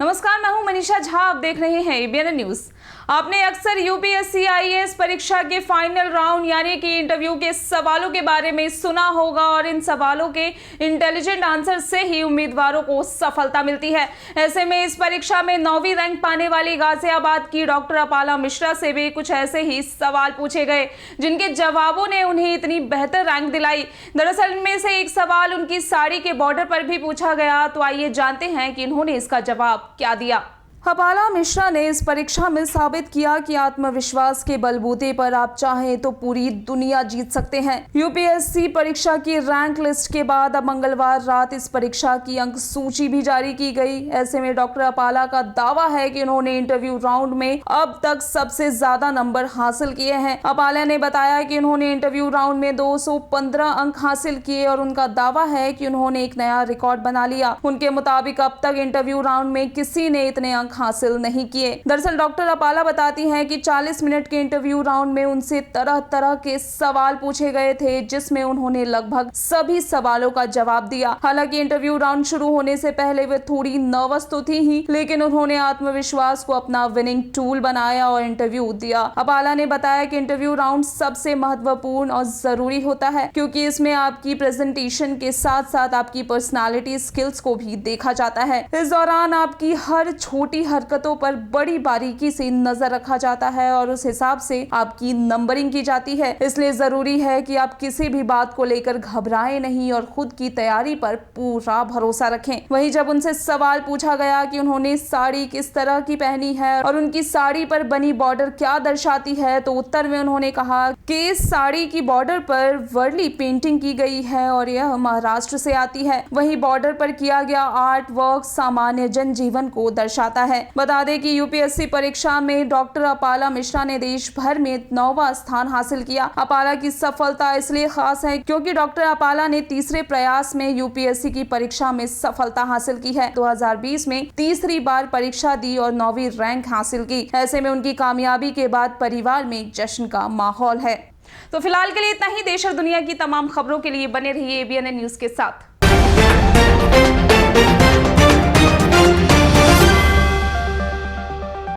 नमस्कार, मैं हूं मनीषा झा। आप देख रहे हैं एबीएन न्यूज। आपने अक्सर यूपीएससी आईएएस परीक्षा के फाइनल राउंड यानी कि इंटरव्यू के सवालों के बारे में सुना होगा और इन सवालों के इंटेलिजेंट आंसर से ही उम्मीदवारों को सफलता मिलती है। ऐसे में इस परीक्षा में 9वीं रैंक पाने वाली गाजियाबाद की डॉक्टर अपाला मिश्रा से भी कुछ ऐसे ही सवाल पूछे गए, जिनके जवाबों ने उन्हें इतनी बेहतर रैंक दिलाई। दरअसल इनमें से एक सवाल उनकी साड़ी के बॉर्डर पर भी पूछा गया, तो आइए जानते हैं कि इन्होंने इसका जवाब क्या दिया। अपाला मिश्रा ने इस परीक्षा में साबित किया कि आत्मविश्वास के बलबूते पर आप चाहें तो पूरी दुनिया जीत सकते हैं। यूपीएससी परीक्षा की रैंक लिस्ट के बाद अब मंगलवार रात इस परीक्षा की अंक सूची भी जारी की गई। ऐसे में डॉक्टर अपाला का दावा है कि उन्होंने इंटरव्यू राउंड में अब तक सबसे ज्यादा नंबर हासिल किए हैं। अपाला ने बताया कि उन्होंने इंटरव्यू राउंड में 215 अंक हासिल किए और उनका दावा है कि उन्होंने एक नया रिकॉर्ड बना लिया। उनके मुताबिक अब तक इंटरव्यू राउंड में किसी ने इतने अंक हासिल नहीं किए। दरअसल डॉक्टर अपाला बताती हैं कि 40 मिनट के इंटरव्यू राउंड में उनसे तरह तरह के सवाल पूछे गए थे, जिसमें उन्होंने लगभग सभी सवालों का जवाब दिया। हालांकि इंटरव्यू राउंड शुरू होने से पहले वे थोड़ी नर्वस तो थी ही, लेकिन उन्होंने आत्मविश्वास को अपना विनिंग टूल बनाया और इंटरव्यू दिया। अपाला ने बताया कि इंटरव्यू राउंड सबसे महत्वपूर्ण और जरूरी होता है, क्योंकि इसमें आपकी प्रेजेंटेशन के साथ साथ आपकी पर्सनालिटी स्किल्स को भी देखा जाता है। इस दौरान आपकी हर छोटी हरकतों पर बड़ी बारीकी से नजर रखा जाता है और उस हिसाब से आपकी नंबरिंग की जाती है। इसलिए जरूरी है कि आप किसी भी बात को लेकर घबराएं नहीं और खुद की तैयारी पर पूरा भरोसा रखें। वहीं जब उनसे सवाल पूछा गया कि उन्होंने साड़ी किस तरह की पहनी है और उनकी साड़ी पर बनी बॉर्डर क्या दर्शाती है, तो उत्तर में उन्होंने कहा कि इस साड़ी की बॉर्डर पर वर्ली पेंटिंग की गई है और यह महाराष्ट्र से आती है। वहीं बॉर्डर पर किया गया आर्ट वर्क सामान्य जनजीवन को दर्शाता है। बता दें कि यूपीएससी परीक्षा में डॉक्टर अपाला मिश्रा ने देश भर में 9वां स्थान हासिल किया। अपाला की सफलता इसलिए खास है क्योंकि डॉक्टर अपाला ने तीसरे प्रयास में यूपीएससी की परीक्षा में सफलता हासिल की है। 2020 में तीसरी बार परीक्षा दी और 9वीं रैंक हासिल की। ऐसे में उनकी कामयाबी के बाद परिवार में जश्न का माहौल है। तो फिलहाल के लिए इतना ही। देश और दुनिया की तमाम खबरों के लिए बने रहिए एबीएन न्यूज के साथ।